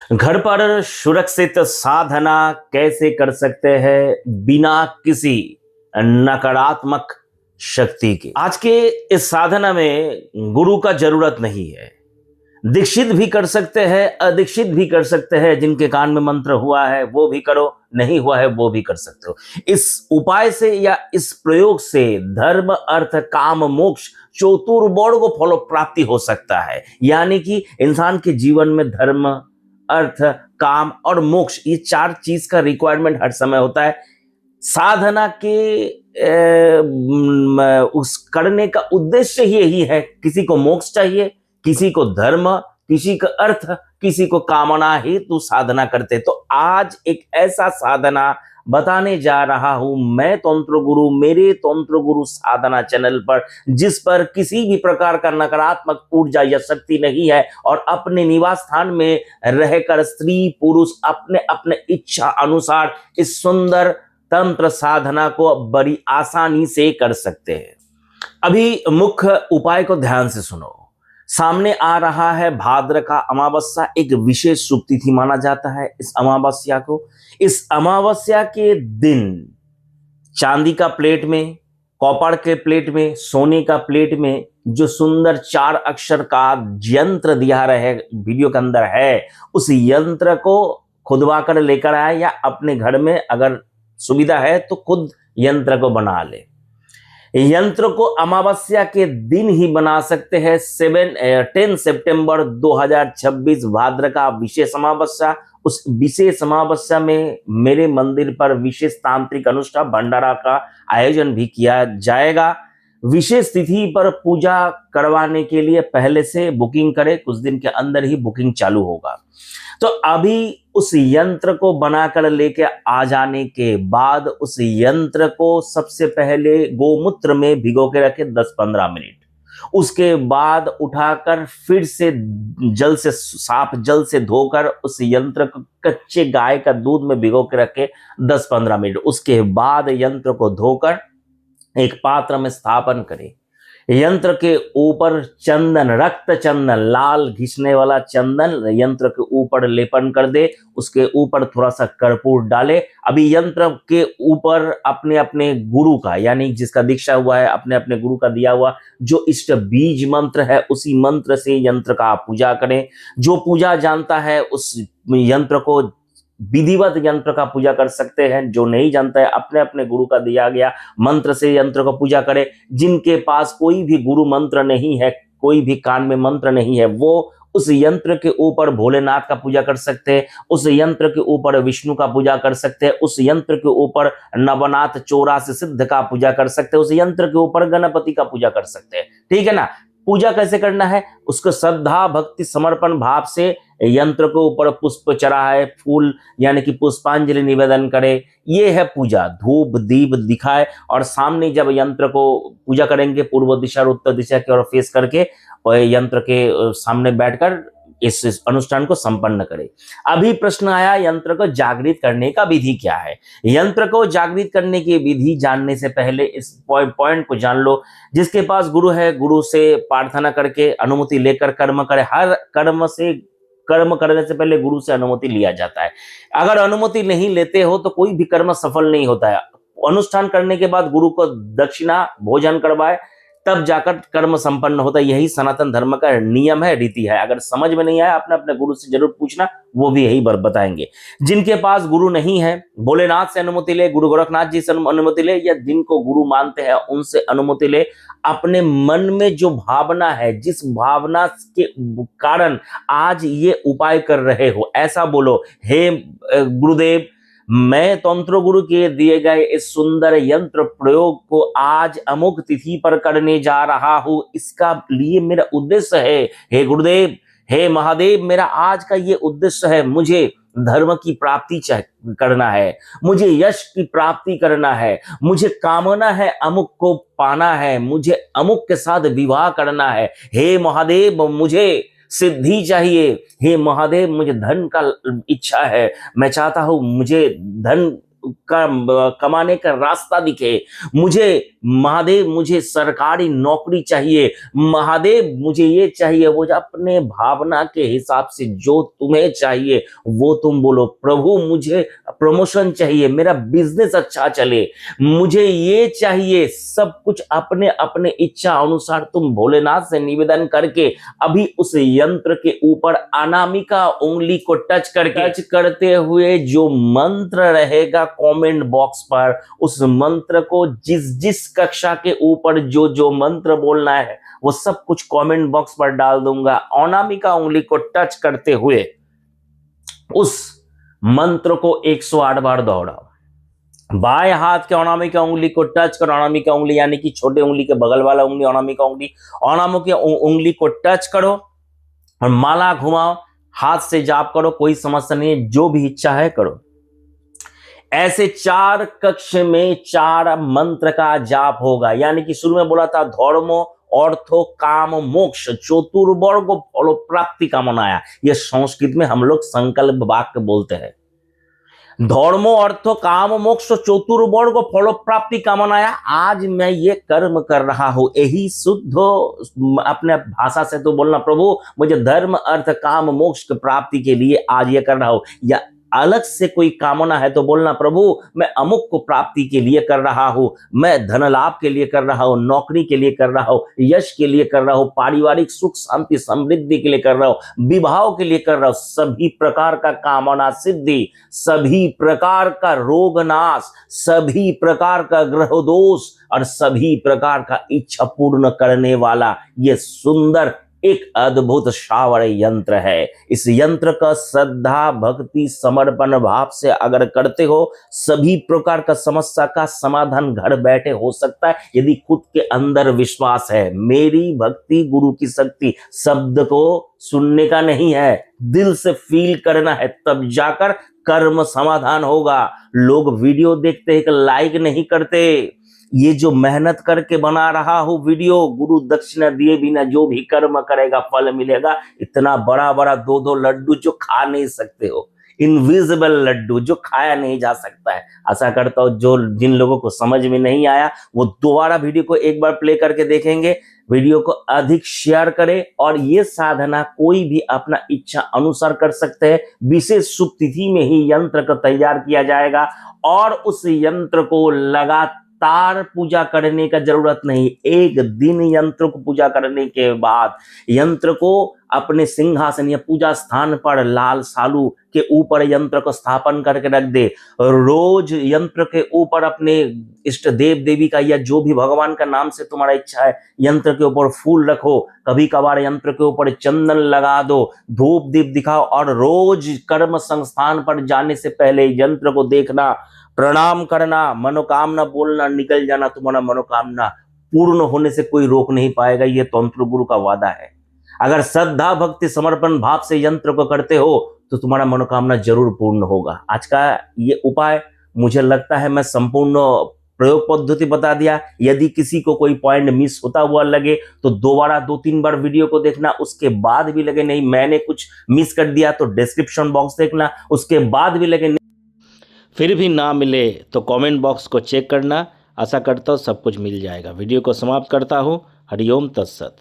घर पर सुरक्षित साधना कैसे कर सकते हैं बिना किसी नकारात्मक शक्ति के। आज के इस साधना में गुरु का जरूरत नहीं है। दीक्षित भी कर सकते हैं, अदीक्षित भी कर सकते हैं। जिनके कान में मंत्र हुआ है वो भी करो, नहीं हुआ है वो भी कर सकते हो। इस उपाय से या इस प्रयोग से धर्म, अर्थ, काम, मोक्ष चतुर्बोध को फल प्राप्ति हो सकता है। यानी कि इंसान के जीवन में धर्म, अर्थ, काम और मोक्ष, ये चार चीज का रिक्वायरमेंट हर समय होता है। साधना के उस करने का उद्देश्य ही यही है। किसी को मोक्ष चाहिए, किसी को धर्म, किसी को अर्थ, किसी को कामना हेतु साधना करते। तो आज एक ऐसा साधना बताने जा रहा हूं मैं, तंत्र गुरु, मेरे तंत्र गुरु साधना चैनल पर, जिस पर किसी भी प्रकार का नकारात्मक ऊर्जा या शक्ति नहीं है और अपने निवास स्थान में रहकर स्त्री पुरुष अपने अपने इच्छा अनुसार इस सुंदर तंत्र साधना को बड़ी आसानी से कर सकते हैं। अभी मुख्य उपाय को ध्यान से सुनो। सामने आ रहा है भाद्र का अमावस्या, एक विशेष शुभ तिथि माना जाता है इस अमावस्या को। इस अमावस्या के दिन चांदी का प्लेट में, कॉपर के प्लेट में, सोने का प्लेट में जो सुंदर 4 अक्षर का यंत्र दिया रहे वीडियो के अंदर है, उस यंत्र को खुदवा कर लेकर आए या अपने घर में अगर सुविधा है तो खुद यंत्र को बना ले। यंत्र को अमावस्या के दिन ही बना सकते हैं। 10 सितंबर 2026 भाद्र का विशेष अमावस्या। उस विशेष अमावस्या में मेरे मंदिर पर विशेष तांत्रिक अनुष्ठान भंडारा का आयोजन भी किया जाएगा। विशेष तिथि पर पूजा करवाने के लिए पहले से बुकिंग करें, कुछ दिन के अंदर ही बुकिंग चालू होगा। तो अभी उस यंत्र को बनाकर लेके आ जाने के बाद उस यंत्र को सबसे पहले गोमूत्र में भिगो के रखे 10-15 मिनट। उसके बाद उठाकर फिर से जल से, साफ जल से धोकर उस यंत्र को कच्चे गाय का दूध में भिगो के रखे 10-15 मिनट। उसके बाद यंत्र को धोकर एक पात्र में स्थापन करें। यंत्र के ऊपर चंदन, रक्त चंदन, लाल घिसने वाला चंदन यंत्र के ऊपर लेपन कर दे। उसके ऊपर थोड़ा सा कर्पूर डाले। अभी यंत्र के ऊपर अपने अपने गुरु का, यानी जिसका दीक्षा हुआ है, अपने अपने गुरु का दिया हुआ जो इष्ट बीज मंत्र है, उसी मंत्र से यंत्र का पूजा करें। जो पूजा जानता है उस यंत्र को विधिवत यंत्र का पूजा कर सकते हैं। जो नहीं जानता है अपने अपने गुरु का दिया गया मंत्र से यंत्र को पूजा करे। जिनके पास कोई भी गुरु मंत्र नहीं है, कोई भी कान में मंत्र नहीं है, वो उस यंत्र के ऊपर भोलेनाथ का पूजा कर सकते हैं। उस यंत्र के ऊपर विष्णु का पूजा कर सकते हैं। उस यंत्र के ऊपर नवनाथ 84 सिद्ध का पूजा कर सकते हैं। उस यंत्र के ऊपर गणपति का पूजा कर सकते हैं। ठीक है ना। पूजा कैसे करना है, उसको श्रद्धा भक्ति समर्पण भाव से यंत्र के ऊपर पुष्प चढ़ाए, फूल यानी कि पुष्पांजलि निवेदन करे। ये है पूजा। धूप दीप दिखाए और सामने जब यंत्र को पूजा करेंगे पूर्व दिशा और उत्तर दिशा की ओर फेस करके और यंत्र के सामने बैठकर इस अनुष्ठान को संपन्न करें। अभी प्रश्न आया यंत्र को जागृत करने का विधि क्या है। यंत्र को जागृत करने की विधि जानने से पहले इस पॉइंट को जान लो। जिसके पास गुरु है, गुरु से प्रार्थना करके अनुमति लेकर कर्म करे। हर कर्म करने से पहले गुरु से अनुमति लिया जाता है। अगर अनुमति नहीं लेते हो तो कोई भी कर्म सफल नहीं होता है। अनुष्ठान करने के बाद गुरु को दक्षिणा भोजन करवाए, तब जाकर कर्म संपन्न होता है। यही सनातन धर्म का नियम है, रीति है। अगर समझ में नहीं आया अपने अपने गुरु से जरूर पूछना, वो भी यही बताएंगे। जिनके पास गुरु नहीं है, भोलेनाथ से अनुमति ले, गुरु गोरखनाथ जी से अनुमति ले, या जिनको गुरु मानते हैं उनसे अनुमति ले। अपने मन में जो भावना है, जिस भावना के कारण आज ये उपाय कर रहे हो, ऐसा बोलो, हे गुरुदेव, मैं तंत्र गुरु के दिए गए इस सुंदर यंत्र प्रयोग को आज अमुक तिथि पर करने जा रहा हूं। इसका लिए मेरा उद्देश्य है, हे गुरुदेव, हे महादेव, मेरा आज का ये उद्देश्य है। मुझे धर्म की प्राप्ति करना है, मुझे यश की प्राप्ति करना है, मुझे कामना है अमुक को पाना है, मुझे अमुक के साथ विवाह करना है। हे महादेव, मुझे सिद्धि चाहिए। हे महादेव, मुझे धन का इच्छा है, मैं चाहता हूं मुझे धन कमाने का रास्ता दिखे। मुझे महादेव, मुझे सरकारी नौकरी चाहिए, महादेव मुझे ये चाहिए, वो जो अपने भावना के हिसाब से जो तुम्हें चाहिए वो तुम बोलो। प्रभु मुझे प्रमोशन चाहिए, मेरा बिजनेस अच्छा चले, मुझे ये चाहिए, सब कुछ अपने अपने इच्छा अनुसार तुम भोलेनाथ से निवेदन करके अभी उस यंत्र के ऊपर अनामिका उंगली को टच करते हुए जो मंत्र रहेगा कमेंट बॉक्स पर, उस मंत्र को जिस जिस कक्षा के ऊपर जो जो मंत्र बोलना है वो सब कुछ कमेंट बॉक्स पर डाल दूंगा। अनामिका उंगली को टच करते हुए उस मंत्र को 108 बार दोहराओ। बाएं हाथ के अनामिका उंगली को टच करो, अनामिका उंगली यानी कि छोटे उंगली के बगल वाला उंगली अनामिका उंगली को टच करो और माला घुमाओ, हाथ से जाप करो, कोई समस्या नहीं है, जो भी इच्छा है करो। ऐसे 4 कक्ष में 4 मंत्र का जाप होगा, यानी कि शुरू में बोला था धर्मो अर्थो काम मोक्ष चतुर्वर्ग फल प्राप्ति का मनाया। यह संस्कृत में हम लोग संकल्प वाक्य बोलते हैं। धर्मो अर्थो काम मोक्ष चतुर्वर्ग फल प्राप्ति का मनाया। आज मैं ये कर्म कर रहा हूं, यही शुद्ध अपने भाषा से तो बोलना, प्रभु मुझे धर्म अर्थ काम मोक्ष की प्राप्ति के लिए आज ये कर रहा हूं। या अलग से कोई कामना है तो बोलना, प्रभु मैं अमुक को प्राप्ति के लिए कर रहा हूं, मैं धन लाभ के लिए कर रहा हूं, नौकरी के लिए कर रहा हूं, यश के लिए कर रहा हूं, पारिवारिक सुख शांति समृद्धि के लिए कर रहा हूं, विवाह के लिए कर रहा हूं, सभी प्रकार का कामना सिद्धि, सभी प्रकार का रोग नाश, सभी प्रकार का ग्रह दोष और सभी प्रकार का इच्छा पूर्ण करने वाला ये सुंदर एक अद्भुत श्रावण यंत्र है। इस यंत्र का श्रद्धा भक्ति समर्पण भाव से अगर करते हो, सभी प्रकार का समस्या का समाधान घर बैठे हो सकता है, यदि खुद के अंदर विश्वास है। मेरी भक्ति गुरु की शक्ति शब्द को सुनने का नहीं है, दिल से फील करना है, तब जाकर कर्म समाधान होगा। लोग वीडियो देखते हैं, लाइक नहीं करते। ये जो मेहनत करके बना रहा हूं वीडियो, गुरु दक्षिणा दिए बिना जो भी कर्म करेगा फल मिलेगा। इतना बड़ा बड़ा 2-2 लड्डू जो खा नहीं सकते हो, इनविजिबल लड्डू जो खाया नहीं जा सकता है। आशा करता हूं जो जिन लोगों को समझ में नहीं आया वो दोबारा वीडियो को एक बार प्ले करके देखेंगे। वीडियो को अधिक शेयर करें और ये साधना कोई भी अपना इच्छा अनुसार कर सकते हैं। विशेष शुभ तिथि में ही यंत्र को तैयार किया जाएगा और उस यंत्र को लगातार पूजा करने का जरूरत नहीं। एक दिन यंत्र को पूजा करने के बाद यंत्र को अपने सिंहासन या पूजा स्थान पर लाल सालू के ऊपर यंत्र को स्थापन करके रख दे। रोज यंत्र के ऊपर अपने इष्ट देव देवी का या जो भी भगवान का नाम से तुम्हारा इच्छा है यंत्र के ऊपर फूल रखो। कभी कभार यंत्र के ऊपर चंदन लगा दो, धूप दीप दिखाओ और रोज कर्म संस्थान पर जाने से पहले यंत्र को देखना, प्रणाम करना, मनोकामना बोलना, निकल जाना। तुम्हारा मनोकामना पूर्ण होने से कोई रोक नहीं पाएगा, यह तंत्र गुरु का वादा है। अगर श्रद्धा भक्ति समर्पण भाव से यंत्र को करते हो तो तुम्हारा मनोकामना जरूर पूर्ण होगा। आज का ये उपाय मुझे लगता है मैं संपूर्ण प्रयोग पद्धति बता दिया। यदि किसी को कोई पॉइंट मिस होता हुआ लगे तो दोबारा 2-3 बार वीडियो को देखना, उसके बाद भी लगे नहीं मैंने कुछ मिस कर दिया तो डिस्क्रिप्शन बॉक्स देखना, उसके बाद भी लगे फिर भी ना मिले तो कमेंट बॉक्स को चेक करना। आशा करता हूँ सब कुछ मिल जाएगा। वीडियो को समाप्त करता हूँ। हरिओम तत्सत।